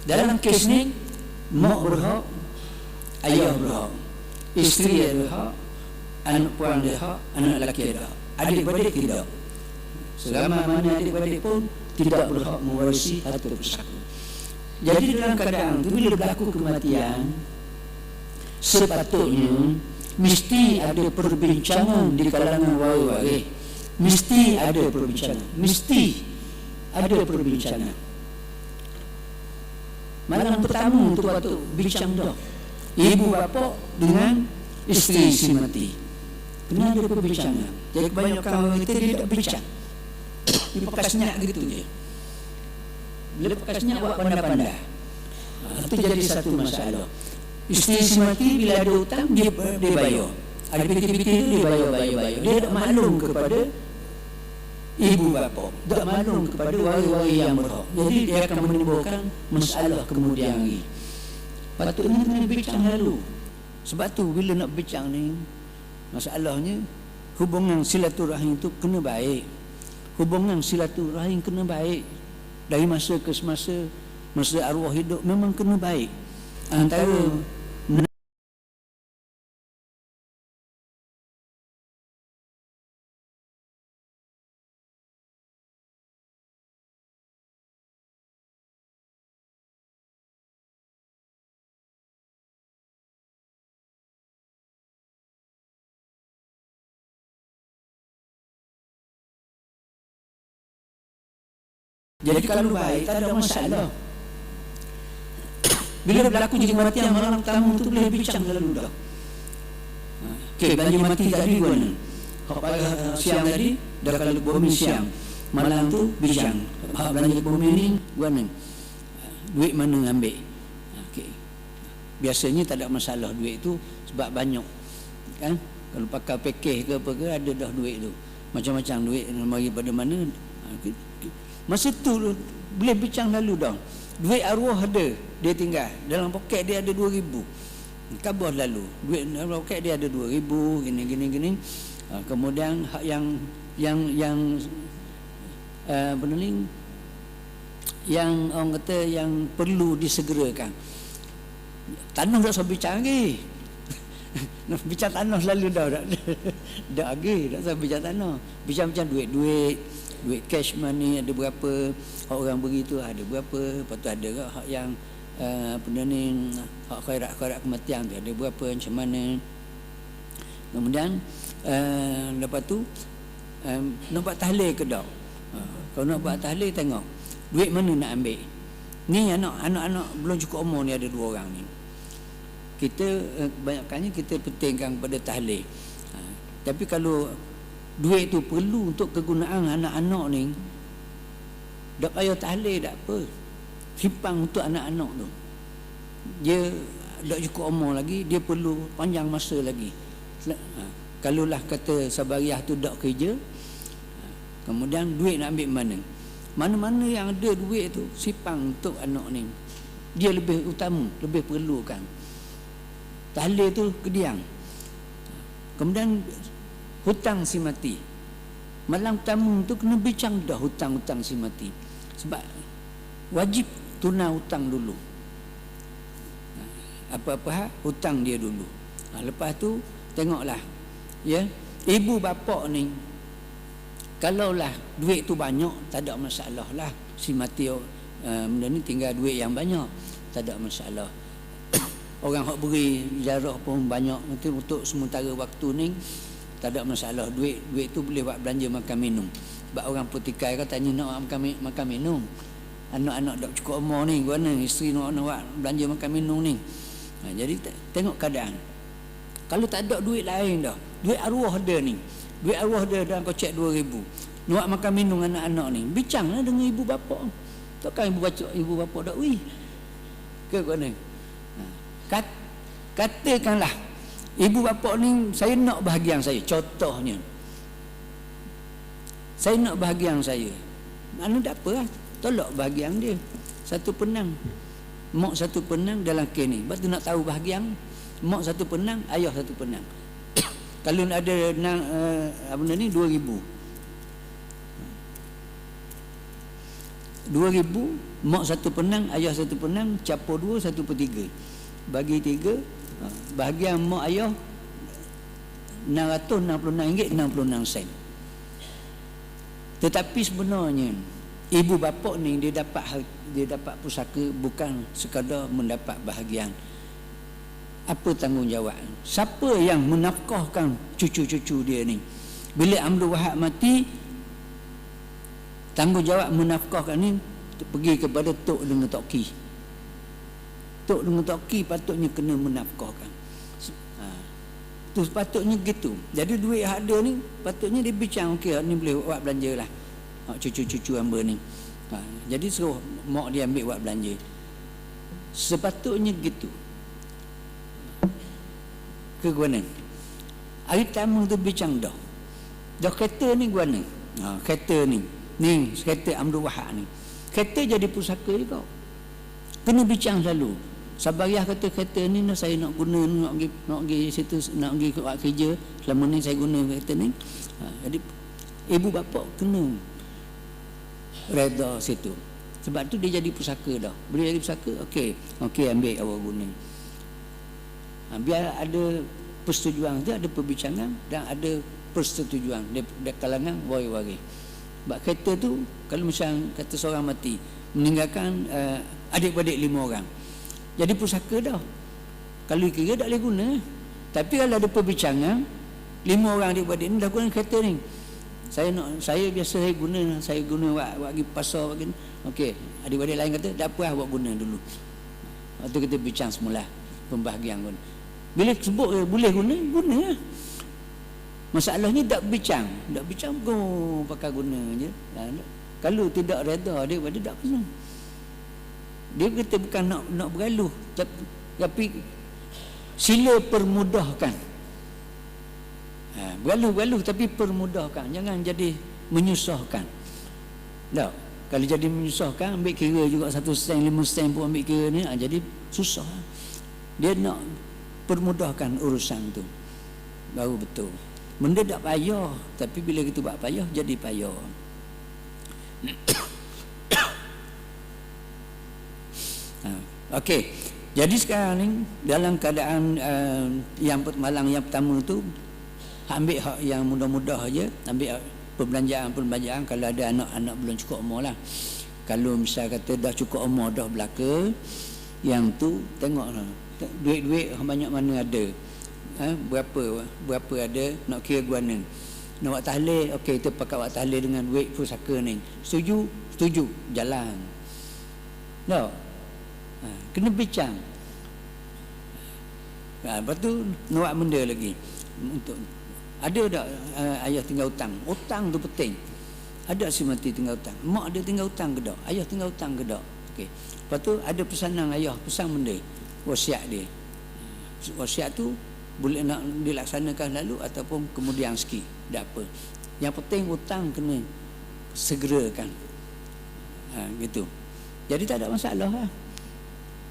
Dalam kes ni, mak berhak, ayah berhak, isteri ada hak, anak puan ada hak, anak lelaki ada hak. Adik-beradik tidak. Selama mana adik-beradik pun tidak berhak mewarisi harta pusaka. Jadi dalam keadaan itu, bila berlaku kematian, sepatutnya mesti ada perbincangan di kalangan waris-waris. Mesti ada perbincangan. Mesti ada perbincangan. Malam pertama untuk waktu bincang dah, ibu bapa dengan isteri si mati kena ada perbincangan. Jadi kebanyakan orang kita dia tak bincang, dia pakai senyap gitu je. Bila pakai senyap buat pandai-pandai, itu jadi satu masalah. Isteri si mati bila ada hutang dia bayar, ada piti-piti itu dia bayar. Dia tak maklum kepada ibu bapa, tak maklum kepada waris-waris yang berhak. Jadi dia akan menimbulkan masalah kemudian hari. Patutnya kena bincang lalu. Sebab tu bila nak bincang ni, masalahnya hubungan silaturahim itu kena baik. Hubungan silaturahim kena baik. Dari masa ke semasa, masa arwah hidup memang kena baik. Antara jadi kalau baik tak ada masalah. Bila berlaku jadi kematian malam pertama tu boleh bincang lalu dah. Okey, belanja mati tadi guna. Kalau siang tadi dah kalau bumi siang, malam tu bincang. Belanja bumi ni guna. Duit mana ambil? Okey. Biasanya tak ada masalah duit tu sebab banyak. Kan? Kalau pakai package ke apa ke ada dah duit tu. Macam-macam duit bagi pada mana. Masa tu boleh bincang lalu dah. Duit arwah ada, dia tinggal dalam poket dia ada 2,000. Kabur lalu. Duit dalam poket dia ada 2,000 gini. Kemudian hak yang peneling yang orang kata yang perlu disegerakan. Tanah tak usah bincang lagi. Bincang tanah lalu dah lagi, tak usah bincang tanah. Bincang duit cash money ada berapa, hak orang beri tu ada berapa, lepas tu ada ke hak yang hak khairat kematian tu ada berapa, macam mana. Kemudian lepas tu nak buat tahlil ke tak? Kalau nak buat tahlil tengok duit mana nak ambil. Ni anak-anak belum cukup umur ni ada 2 orang ni. Kita kebanyakannya kita pentingkan pada tahlil. Tapi kalau duit tu perlu untuk kegunaan anak-anak ni, tak payah tahlil tak apa, simpan untuk anak-anak tu. Dia tak cukup umur lagi, dia perlu panjang masa lagi. Kalaulah kata sabariah tu tak kerja, kemudian duit nak ambil mana yang ada duit tu simpan untuk anak ni, dia lebih utama, lebih perlukan. Tahlil tu kediang. Kemudian hutang si mati, malam pertama tu kena bincang dah hutang si mati. Sebab wajib tunai hutang dulu. Apa-apa hutang dia dulu. Lepas tu tengoklah, ya, ibu bapa ni kalaulah duit tu banyak tak ada masalah lah. Si mati benda ni tinggal duit yang banyak, tak ada masalah. Orang hak beri jarah pun banyak, nanti untuk sementara waktu ni tak ada masalah. Duit tu boleh buat belanja makan minum. Sebab orang petikai katanya nak makan minum. Anak-anak tak cukup umur ni, guna isteri nak buat belanja makan minum ni. Jadi tengok keadaan. Kalau tak ada duit lain dah, duit arwah ada ni, duit arwah ada dalam kocek 2,000, nak makan minum anak-anak ni, bincanglah dengan ibu bapa. Takkan ibu bapa dak wih ke guna. Katakanlah ibu bapa ni, saya nak bahagian saya, contohnya saya nak bahagian saya, mana tak apa lah, tolak bahagian dia 1/6, mak 1/6 dalam kes ni. Lepas tu nak tahu bahagian, mak 1/6, ayah 1/6. Kalau ada apa ni 2,000 mak 1/6, ayah 1/6, campur 2, 1/3. Bagi 3, bahagian mak ayah RM666.66. Tetapi sebenarnya ibu bapa ni dia dapat pusaka bukan sekadar mendapat bahagian. Apa tanggungjawab? Siapa yang menafkahkan cucu-cucu dia ni? Bila Abdul Wahab mati, tanggungjawab menafkahkan ni pergi kepada Tok dengan Tok Ki. Tok dengan Tok Ki patutnya kena menafkahkan. Tu sepatutnya gitu. Jadi duit hak ada ni patutnya dia bincang, okey ni boleh buat belanja lah cucu-cucu hamba ni. Jadi suruh mak dia ambil buat belanja. Sepatutnya gitu. Ke guana. Hari pertama tu bincang dah. Dah kereta ni guana. Kereta ni kereta Abdul Wahab ni. Kereta jadi pusaka juga. Kena bincang selalu. Sabariah kata kereta ni saya nak guna, nak pergi situ, nak pergi buat kerja, selama ni saya guna kereta ni. Jadi ibu bapa kena reda situ. Sebab tu dia jadi pusaka dah. Bila jadi pusaka, okey ambil awak guna. Biar ada persetujuan tu, ada perbincangan dan ada persetujuan di kalangan waris. Sebab kereta tu kalau macam kata seorang mati meninggalkan adik-beradik 5 orang. Jadi pusaka dah. Kalau kira tak boleh guna. Tapi kalau ada perbincangan 5 orang adik-beradik ni dah guna kereta ni. Saya biasa saya guna buat pergi pasar begini. Okey, adik-beradik lain kata tak apa buat guna dulu. Waktu kita bincang semula pembahagian guna. Bila sebut boleh guna lah. Masalahnya tak bincang pakai guna je. Kalau tidak reda adik-beradik tak kena. Dia kata bukan nak bergaluh, tapi sila permudahkan. Bergaluh tapi permudahkan, jangan jadi menyusahkan. Tak, kalau jadi menyusahkan, ambil kira juga 1 sen 5 sen pun ambil kira ni, jadi susah. Dia nak permudahkan urusan tu, baru betul. Benda tak payah, tapi bila kita buat payah, jadi payah. Okey, jadi sekarang ni dalam keadaan yang malang yang pertama tu, ambil hak yang mudah-mudah aja, ambil perbelanjaan kalau ada anak-anak belum cukup umur lah. Kalau misal kata dah cukup umur dah belaka, yang tu tengoklah duit-duit banyak mana ada, berapa ada, nak kira guana. Nak buat tahlil, okey kita pakai buat tahlil dengan duit pusaka ni. Setuju, jalan. Tak? Kena bincang. Lepas tu nak buat benda lagi. Untuk ada tak ayah tinggal hutang? Hutang tu penting. Ada si mati tinggal hutang. Mak dia tinggal hutang ke tak? Ayah tinggal hutang ke tak? Okey. Lepas tu ada pesanan ayah, pesan benda. Wasiat dia. Wasiat tu boleh nak dilaksanakan lalu ataupun kemudian sikit. Tak apa. Yang penting hutang kena segerakan. Gitu. Jadi tak ada masalah lah.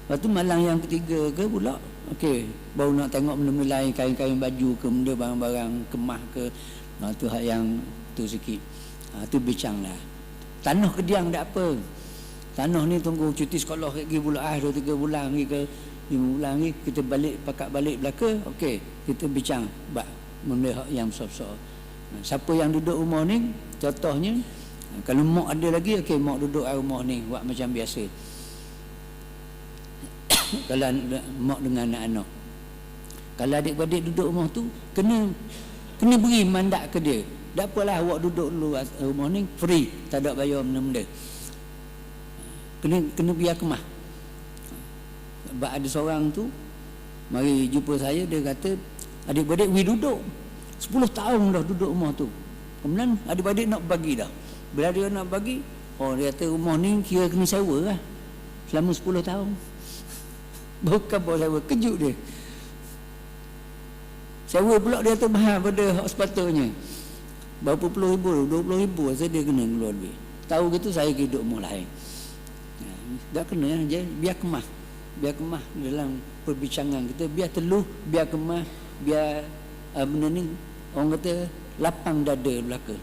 Lepas tu malang yang ketiga ke pula, okey, baru nak tengok benda-benda lain, kain-kain baju ke, benda barang-barang kemah ke, tu hak yang tu sikit. Tu bincang lah. Tanah kediang tak apa. Tanah ni tunggu cuti sekolah lagi bulan 2-3 bulan lagi ke 5 bulan lagi, kita pakat balik belaka, okey, kita bincang bab benda hak yang besar-besar. Siapa yang duduk rumah ni, contohnya kalau mak ada lagi, okey, mak duduk rumah ni buat macam biasa. Kalau mak dengan anak-anak, kalau adik-beradik duduk rumah tu, kena beri mandat ke dia. Tak apalah awak duduk dulu rumah ni free, tak ada bayar benda-benda. Kena biar kemah. Sebab ada seorang tu mari jumpa saya, dia kata adik-beradik we duduk 10 tahun dah duduk rumah tu. Kemudian adik-beradik nak bagi dah. Bila dia nak bagi, dia kata rumah ni kira kena sewa lah selama 10 tahun. Bukan bawa sewa, kejut dia. Sewa pula dia tu mahal pada hak sepatutnya. Berapa puluh ribu, 20 ribu rasa dia kena keluar duit. Tahu gitu saya hidup rumah lain. Tak kena je, biar kemah dalam perbincangan kita, biar teluh, biar kemah, biar benda ni orang kata lapang dada belaka.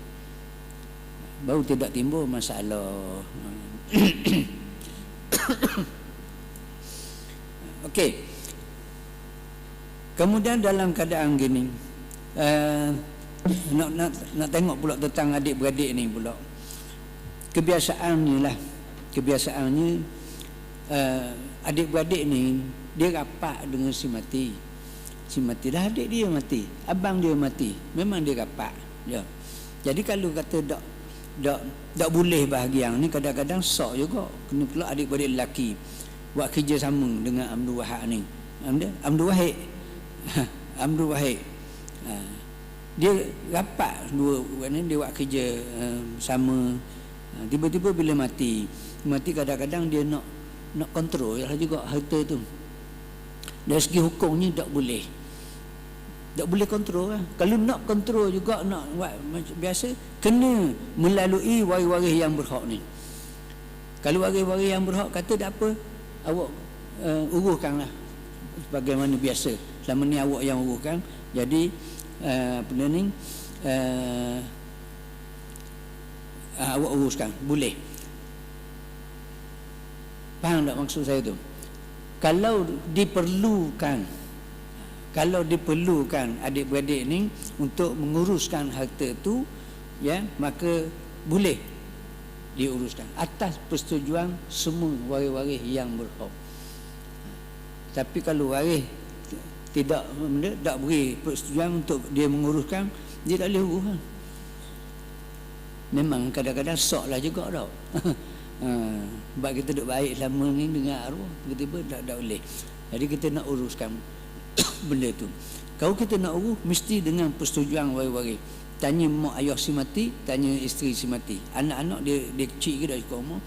Baru tidak timbul masalah. Okey. Kemudian dalam keadaan gini, nak tengok pula tentang adik-beradik ni pula. Kebiasaannya, adik-beradik ni dia rapat dengan si mati. Si mati dah, adik dia mati, abang dia mati, memang dia rapat. Ya. Jadi kalau kata tak boleh bahagian ni, kadang-kadang sok juga. Kena pula adik-beradik lelaki buat kerja sama dengan Abdul Wahab ni. Abdul Wahid. Abdul Wahid. Dia rapat dua ni, dia buat kerja sama. Tiba-tiba bila mati kadang-kadang dia nak kontrol juga harta tu. Dari segi hukumnya tak boleh kontrol lah. Kalau nak kontrol juga, nak buat macam biasa, kena melalui waris-waris yang berhak ni. Kalau waris-waris yang berhak kata tak apa, awak uruskanlah sebagaimana biasa. Selama ni awak yang uruskan, jadi awak uruskan, boleh. Faham tak maksud saya tu? Kalau diperlukan adik-beradik ni untuk menguruskan harta tu, ya, maka boleh diuruskan atas persetujuan semua waris-waris yang berhak. Tapi kalau waris tak beri persetujuan untuk dia menguruskan, dia tak boleh urus. Memang kadang-kadang sok lah juga tau. Sebab kita duduk baik selama ni dengan arwah, tiba-tiba tak boleh. Jadi kita nak uruskan benda tu. Kalau kita nak urus, mesti dengan persetujuan waris-waris. Tanya mak ayah si mati, tanya isteri si mati. Anak-anak dia kecil ke dah cukup umur,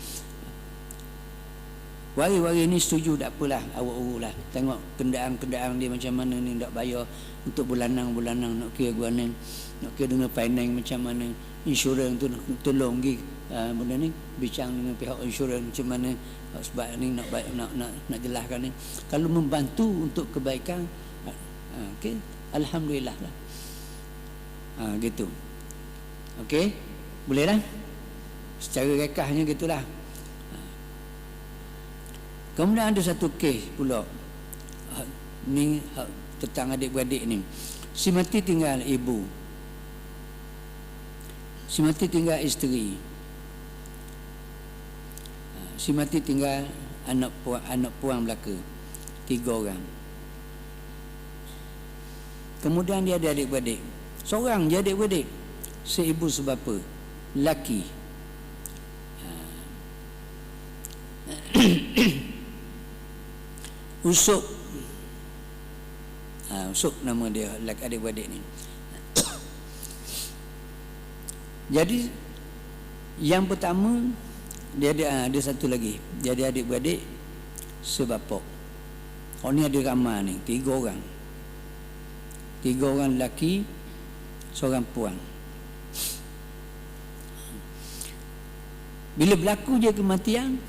waris-waris ni setuju, tak apalah, awak uruslah. Tengok kenderaan dia macam mana ni, nak bayar untuk bulanan nak kira guanan, nak kira dengan finance macam mana, insurans tu tolong pergi benda ni, bincang dengan pihak insurans macam mana, sebab ni nak jelaskan ni. Kalau membantu untuk kebaikan, okey, alhamdulillah lah. Gitu. Okey, boleh lah. Secara rekahnya gitulah. Kemudian ada satu kes pula ni tentang adik-beradik ni. Si mati tinggal ibu, si mati tinggal isteri, si mati tinggal anak puan belaka, 3 orang. Kemudian dia ada adik-beradik, seorang je adik-beradik, seibu sebapa, lelaki. Usuk nama dia adik-beradik ni. Jadi yang pertama, dia ada satu lagi, dia ada adik-beradik sebapa. Ni ada ramai ni, 3 orang. 3 orang lelaki, seorang puan. Bila berlaku je kematian,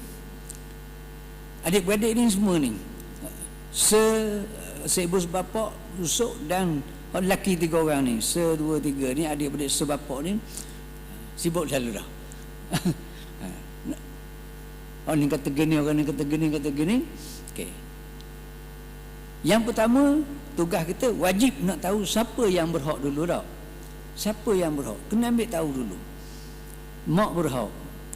adik-beradik ni semua ni, seibu sebapa, usuk dan lelaki 3 orang ni, 1, 2, 3 ni adik-beradik sebapa ni sibuk selalu dah. Orang ni kata gini, orang ni kata gini. Okey. Yang pertama, tugas kita wajib nak tahu siapa yang berhak dulu dah. Siapa yang berhak? Kena ambil tahu dulu. Mak berhak,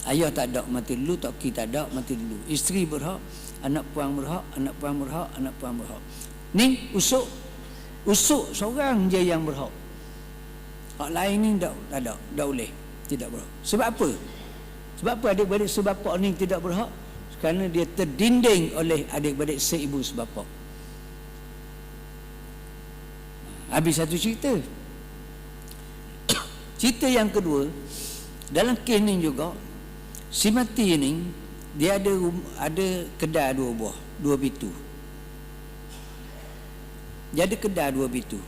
ayah tak ada, mati dulu. Tok tak ada, mati dulu. Isteri berhak, anak puan berhak, anak puan berhak. Ni usuk seorang je yang berhak. Hak lain ni tak ada, tak boleh, tidak berhak. Sebab apa? Sebab apa adik-beradik sebapa ni tidak berhak? Kerana dia terdinding oleh adik-beradik seibu sebapa. Habis satu cerita. Cerita yang kedua, dalam kes ni juga, si mati ni dia ada kedai 2 buah, 2 pintu. Dia ada kedai 2 pintu,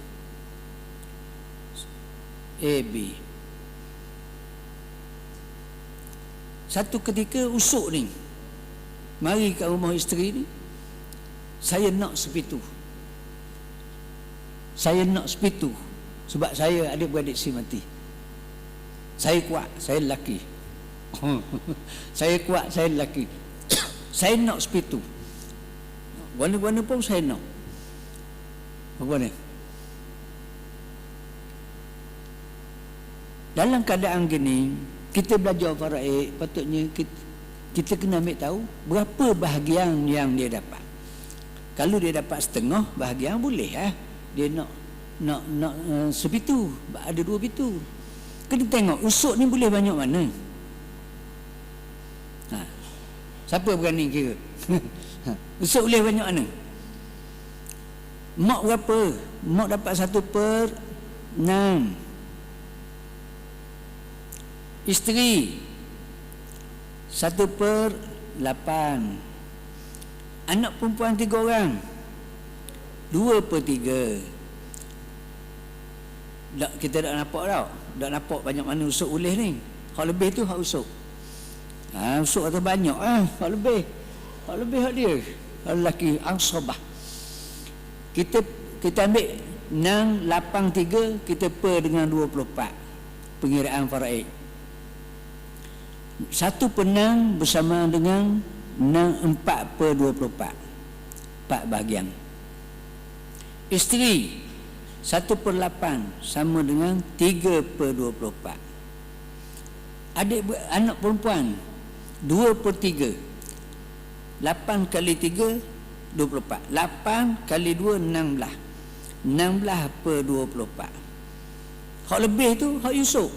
A, B. Satu ketika usuk ni mari ke rumah isteri ni, saya nak sepitu. Saya nak sepitu sebab saya adik-beradik si mati. Saya kuat, saya lelaki. Saya kuat, saya lelaki. Saya nak sepitu. Warna-warna pun saya nak. Apa ni? Dalam keadaan gini, kita belajar faraid, patutnya kita kena ambil tahu berapa bahagian yang dia dapat. Kalau dia dapat setengah bahagian boleh dia nak sepitu, ada 2 pitu. Kena tengok usuk ni boleh banyak mana. Siapa berani kira? Usuk boleh banyak mana? Mak berapa? Mak dapat 1/6. Isteri 1/8. Anak perempuan 3 orang 2/3. Kita tak nampak tau. Tak nampak banyak mana usuk boleh ni. Hak lebih tu hak usuk. Usuk atau banyak hak lebih. Hak lebih hak dia. Hak lelaki ansabah. Kita ambil 6/8/3, kita per dengan 24. Pengiraan faraid. 1/6 bersama dengan 4/24. 4 bahagian. Isteri 1/8 sama dengan 3/24. Anak perempuan 2/3. 8 kali 3 24. 8 kali 2 16. 16/24. Hak lebih tu hak Yusuf.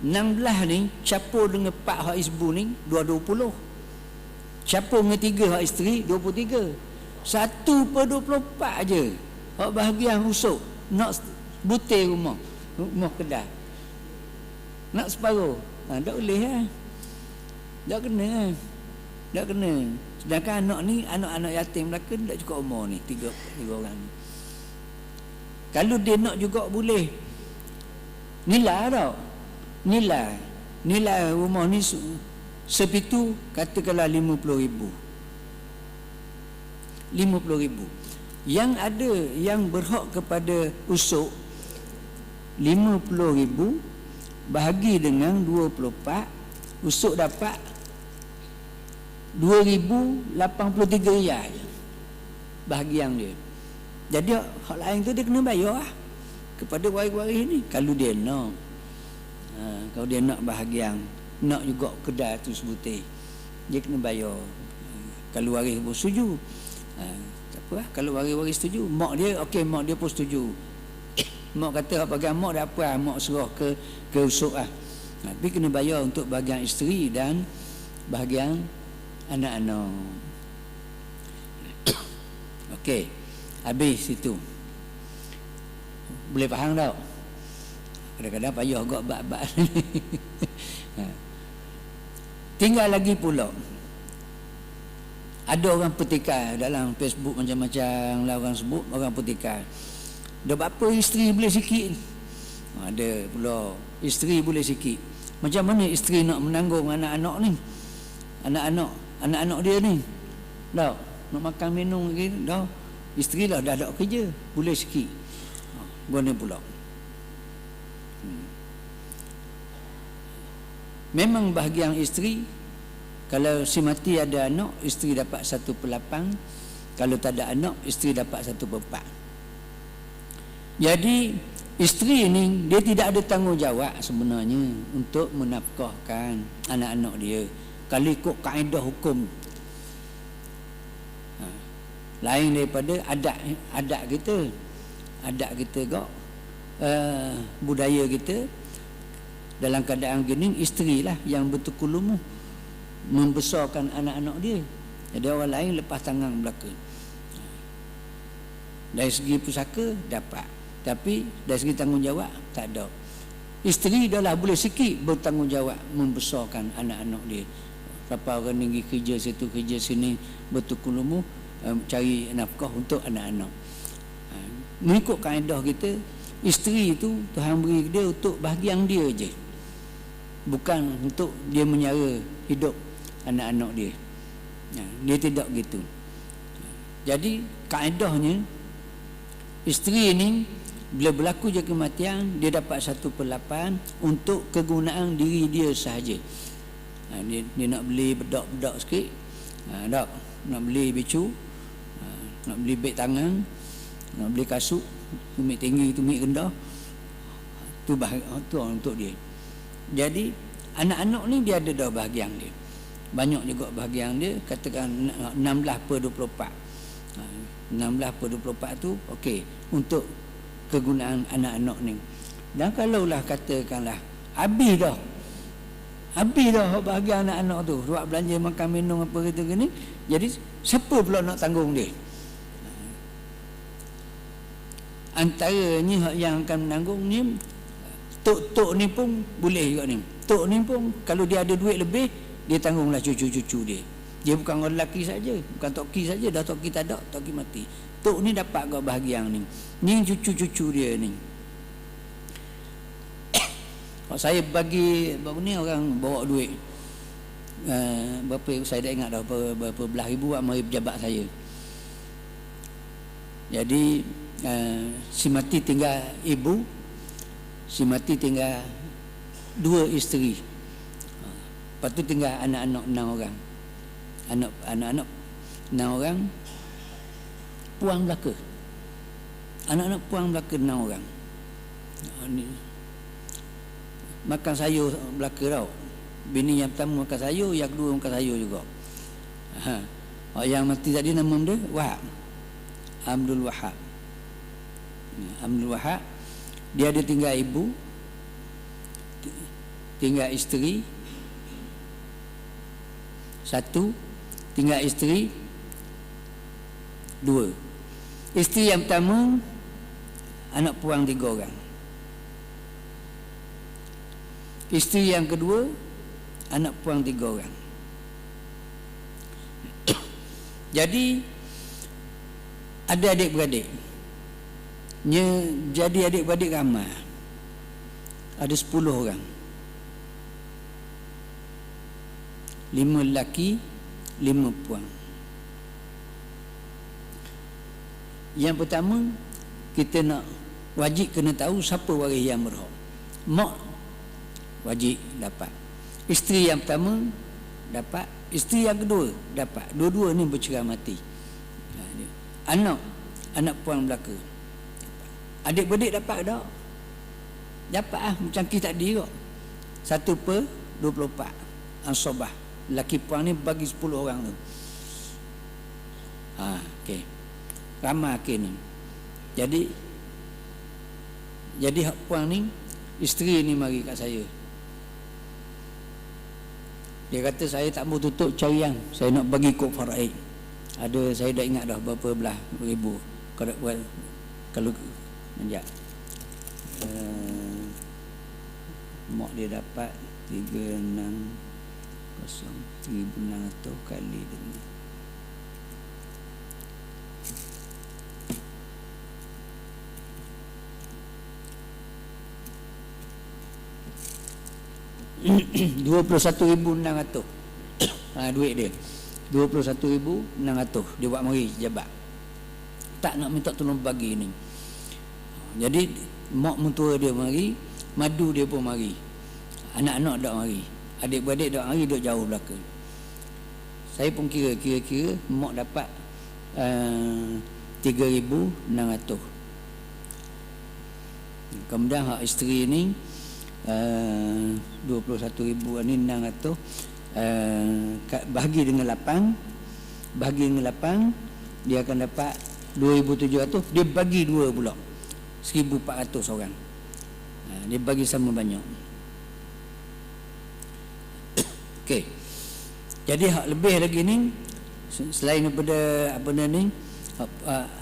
16 ni campur dengan 4 hak isbu ni 20. Campur dengan 3 hak isteri 23. 1/24 je hak bahagian usuk. Nak butir rumah kedai, nak separuh, tak boleh tak kena tak kena. Sedangkan anak ni anak-anak yatim Melaka tak cukup umur ni, 3 orang ni. Kalau dia nak juga boleh nilai tau, nilai rumah ni sepitu katakanlah 50,000. 50,000. Yang ada yang berhak kepada usuk 50,000 bahagi dengan 24, usuk dapat 2,083 riyal bahagian dia. Jadi hak lain tu dia kena bayar kepada waris-waris ni kalau dia nak. Kalau dia nak bahagian, nak juga kedai tu sebutir, dia kena bayar. Kalau waris pun setuju, tak apa kalau waris-waris setuju, mak dia okey, mak dia pun setuju. Mak kata bahagian mak dah apa, mak serah ke usuk tapi kena bayar untuk bahagian isteri dan bahagian anak-anak. Okey, habis itu. Boleh faham tak? Kadang-kadang payah agak bab-bab ni. Tinggal lagi pula, ada orang petikai dalam Facebook macam-macam lah orang sebut, orang petikai. Dah berapa isteri boleh sikit? Ada pula isteri boleh sikit. Macam mana isteri nak menanggung anak-anak ni? Anak-anak dia ni. Dah nak makan minum lagi dah. Isteri dah ada kerja, boleh sikit. Guna pula. Memang bahagian isteri, kalau si mati ada anak, isteri dapat 1/8. Kalau tak ada anak, isteri dapat 1/4. Jadi isteri ni dia tidak ada tanggungjawab sebenarnya untuk menafkahkan anak-anak dia kalau ikut kaedah hukum. Lain daripada adat kita kok, budaya kita. Dalam keadaan gini, isteri lah yang bertukulumu membesarkan anak-anak dia. Jadi orang lain lepas tangan belaka. Dari segi pusaka dapat, tapi dari segi tanggungjawab tak ada. Isteri dah lah boleh sikit bertanggungjawab membesarkan anak-anak dia. Berapa orang ni kerja situ kerja sini bertukulumu cari nafkah untuk anak-anak. Mengikut kaedah kita, isteri itu Tuhan beri dia untuk bahagian dia je, bukan untuk dia menyara hidup anak-anak dia. Dia tidak gitu. Jadi kaedahnya, isteri ini bila berlaku je kematian, dia dapat 1/8 untuk kegunaan diri dia sahaja. Dia nak beli bedak-bedak sikit, tak nak beli bicu, nak beli beg tangan, nak beli kasut, tumit tinggi, tumit rendah, tu untuk dia. Jadi anak-anak ni dia ada dah bahagian dia, banyak juga bahagian dia. Katakan 16/24, 16/24 tu okey untuk kegunaan anak-anak ni. Dan kalaulah katakanlah habis dah bahagian anak-anak tu buat belanja makan minum apa gitu gini, jadi siapa pula nak tanggung dia? Antaranya yang akan menanggung ni tok ni pun boleh juga ni. Tok ni pun kalau dia ada duit lebih, dia tanggunglah cucu-cucu dia. Dia bukan orang lelaki saja, bukan tok ki saja, dah tok ki tak ada, tok ki mati. Tok ni dapat ke bahagian ni. Ni cucu-cucu dia ni. Kalau saya bagi berapa ni orang bawa duit, berapa saya dah ingat dah, berapa belah ribu mari pejabat saya. Jadi si mati tinggal ibu, si mati tinggal 2 isteri, lepas tu tinggal anak-anak 6 orang, anak-anak 6 orang, puang belaka, anak-anak puang belaka 6 orang. Makan sayur belaka tau. Bini yang pertama makan sayur, yang kedua makan sayur juga. Yang mati tadi nama dia Wahab, Abdul Wahab. Abdul Wahab, dia ada tinggal ibu, tinggal isteri 1, tinggal isteri 2. Isteri yang pertama anak puang 3 orang. Isteri yang kedua anak puang 3 orang. Jadi ada adik-beradik. Jadi adik-beradik ramai. Ada 10 orang. 5 lelaki, 5 puang. Yang pertama, kita nak wajib kena tahu siapa waris yang berhak. Mak wajib dapat. Isteri yang pertama dapat, isteri yang kedua dapat. Dua-dua ni bercerai mati. Anak puang belaka, adik-beradik dapat tak? Dapat macam kita tadi kok. 1/24 ansobah. Lelaki puang ni bagi 10 orang tu. Okey. Ramai akhir ni. Jadi hak puang ni, isteri ni mari kat saya. Dia kata saya tak mau tutup carian, saya nak bagi kod faraid. Ada, saya dah ingat dah berapa belah ribu. Kalau menjak mak dia dapat 360,000 kali dengan 21,600. Duit dia 21,600 dia buat mari jabat. Tak nak minta tolong bagi ni. Jadi mak mentua dia mari, madu dia pun mari. Anak-anak dak mari. Adik-beradik dak mari, duk jauh belakang. Saya pun kira mak dapat 3,600. Kemudian hak isteri ni 21,000 ni 600, bahagi dengan 8, dia akan dapat 2,700. Dia bagi 2 pula, 1,400 orang. Dia bagi sama banyak. Okey. Jadi hak lebih lagi ni, selain daripada apa ni,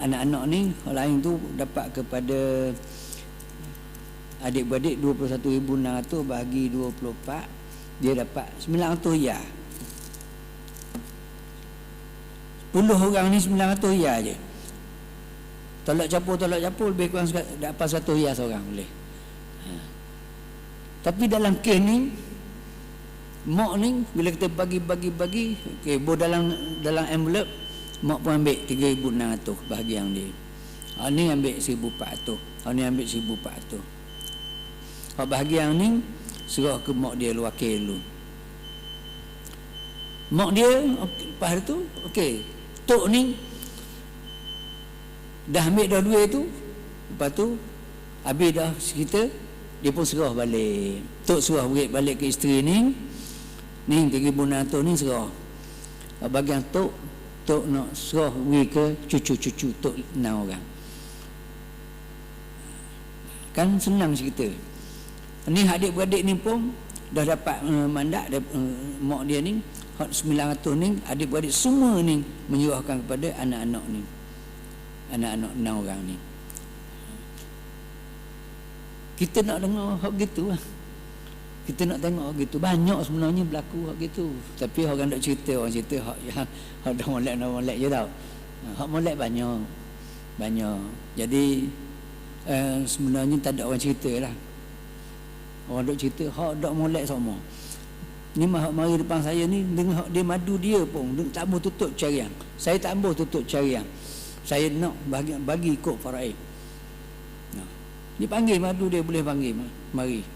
anak-anak ni, hak lain tu dapat kepada adik-beradik 21,600 bagi 24, dia dapat 900 riyal. 10 orang ni 900 riyal je. Tolak capur lebih kurang dapat 100 riyal seorang boleh. Tapi dalam kes ni, mak ni bila kita bagi, okey, dalam envelope, mak pun ambil 3,600 bahagian dia. Ni ambil 1,400, ni ambil 1,400. Hak bahagian ni serah ke mak dia wakil dulu. Mak dia lepas tu okey, tok ni dah ambil dah duit tu, lepas tu habis dah cerita, dia pun serah balik. Tok serah balik ke isteri ni 3,600 ni serah. Bagian tok nak serah bagi ke cucu-cucu tok 6 orang. Kan senang cerita. Ni adik-beradik ni pun dah dapat mandat mak dia ni 900 ni, adik-beradik semua ni menyerahkan kepada anak-anak ni, anak-anak 6 orang ni. Kita nak dengar hak gitu lah. Kita nak tengok hak gitu. Banyak sebenarnya berlaku hak gitu. Tapi orang tak cerita, orang cerita hak yang hak dah molek je tau. Hak molek banyak. Jadi sebenarnya tak ada orang cerita lah. Orang duk cerita hak dak molek semua. Ni mari depan saya ni dengan hak dia madu dia pun tak mau tutup cariang. Saya tak mau tutup cariang. Saya nak bagi ikut faraid. Nah. Dia panggil madu dia boleh panggil mari.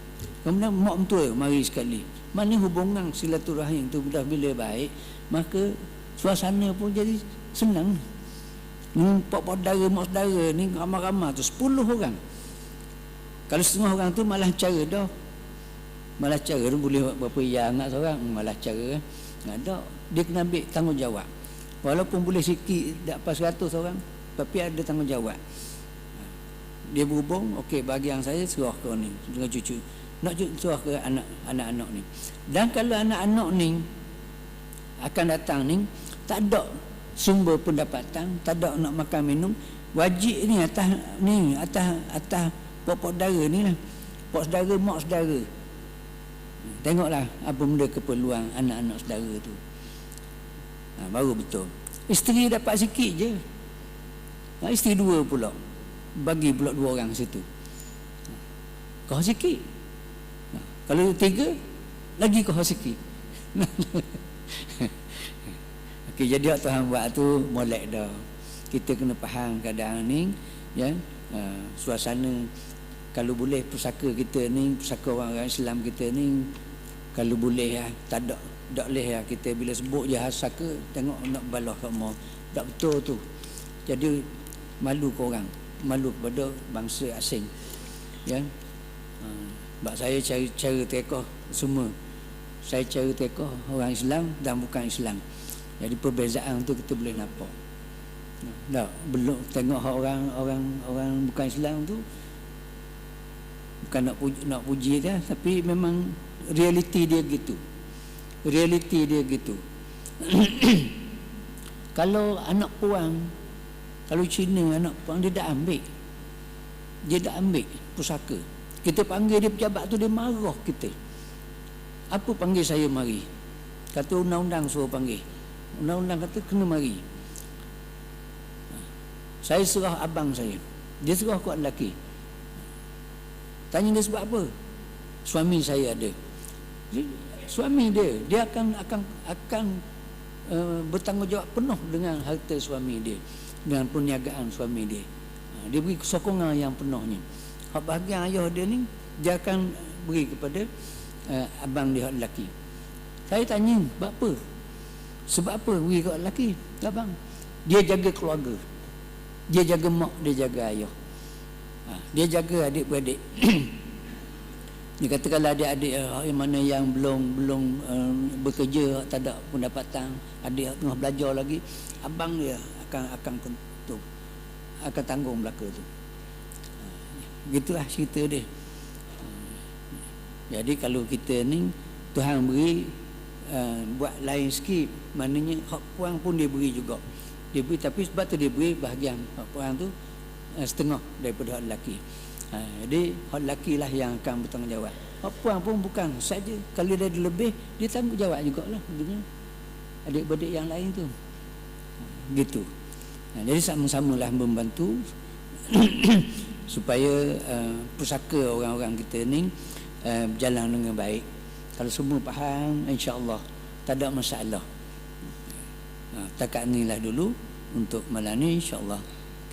Kemudian mak mentua mari sekali. Mana hubungan silaturahim tu dah bila baik, maka suasana pun jadi senang. Pak saudara, mak saudara ni ramai-ramai tu 10 orang. Kalau setengah orang tu malah cara dah. Malah cara tu boleh berapa yang nak seorang, malah cara kan. Tak, dia kena ambil tanggungjawab. Walaupun boleh sikit dapat 100 orang, tapi ada tanggungjawab. Dia berhubung, okey bagi yang saya serah ke ni dengan cucu. Nak serah ke anak-anak ni. Dan kalau anak-anak ni akan datang ni tak ada sumber pendapatan, tak ada nak makan minum, wajib ni atas pokok saudara ni lah. Pokok saudara, mak saudara. Tengoklah apa benda keperluan anak-anak saudara tu. Baru betul. Isteri dapat sikit je. Isteri 2 pula. Bagi pula 2 orang situ. Kau sikit. Kalau 3 lagi kau sikit. Okey, jadi hak Tuhan buat tu molek dah. Kita kena faham keadaan ni, ya. Suasana kalau boleh pusaka kita ni, pusaka orang Islam kita ni, kalau boleh tak boleh kita bila sebut je hasaka tengok nak balas kat mau. Tak betul tu. Jadi malu ke orang, malu kepada bangsa asing. Ya. Sebab saya cari cara tekoh semua. Saya cari tekoh orang Islam dan bukan Islam. Jadi perbezaan tu kita boleh nampak. Tak belum tengok orang bukan Islam tu bukan nak puji dia, tapi memang realiti dia gitu. Kalau anak puang, kalau Cina anak puang dia dah ambil pusaka. Kita panggil dia pejabat tu, dia marah kita. Apa panggil saya mari? Kata undang-undang suruh panggil. Undang-undang kata kena mari. Saya serah abang saya, dia serah kuat lelaki. Tanya dia sebab apa? Suami saya ada. Suami dia akan bertanggungjawab penuh dengan harta suami dia, dengan perniagaan suami dia. Dia beri sokongan yang penuhnya. Hak bahagian ayah dia ni dia akan beri kepada abang dia hak lelaki. Saya tanya, sebab apa? Sebab apa beri kat lelaki? Abang, dia jaga keluarga. Dia jaga mak, dia jaga ayah. Dia jaga adik-beradik. Dia kata kalau adik-adik yang mana yang belum bekerja, tak ada pendapatan, adik tengah belajar lagi, abang dia akan tanggung belaka tu. Gitulah cerita dia. Jadi kalau kita ni Tuhan beri buat lain sikit, maknanya hak puang pun dia beri juga. Dia beri, tapi sebab tu dia beri bahagian hak puang tu setengah daripada hak lelaki. Jadi hak lelaki lah yang akan bertanggungjawab. Hak puang pun bukan saja, kalau dia ada lebih dia tanggungjawab jugalah dengan adik-beradik yang lain tu. Gitu. Jadi sama-samalah membantu supaya pusaka orang-orang kita ni berjalan dengan baik. Kalau semua faham, insya-Allah tak ada masalah. Takat inilah dulu untuk malam ni, insya-Allah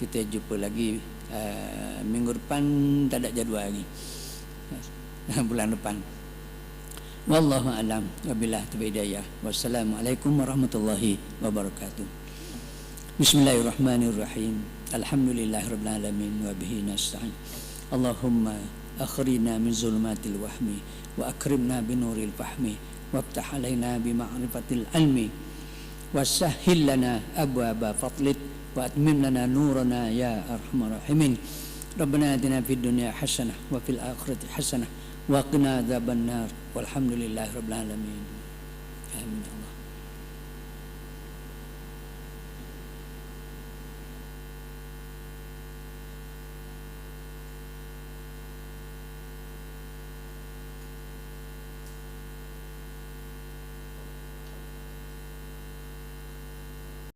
kita jumpa lagi minggu depan, tak ada jadual lagi. Bulan depan. Wallahu a'lam. Wabillahi taufiq hidayah. Wassalamualaikum warahmatullahi wabarakatuh. Bismillahirrahmanirrahim. Alhamdulillahirabbil alamin wa bihi nasta'in. Allahumma akhrina min zulumatil wahmi wa akrimna binuril fahmi waftah alaina bima'rifatil ilmi wasahhil lana abwaaba fadlik wa atmim lana nurana ya arhamar rahimin. Rabbana atina fid dunya hasanah wa fil akhirati hasanah wa qina adzabannar walhamdulillahi rabbil alamin. Amin ya Allah.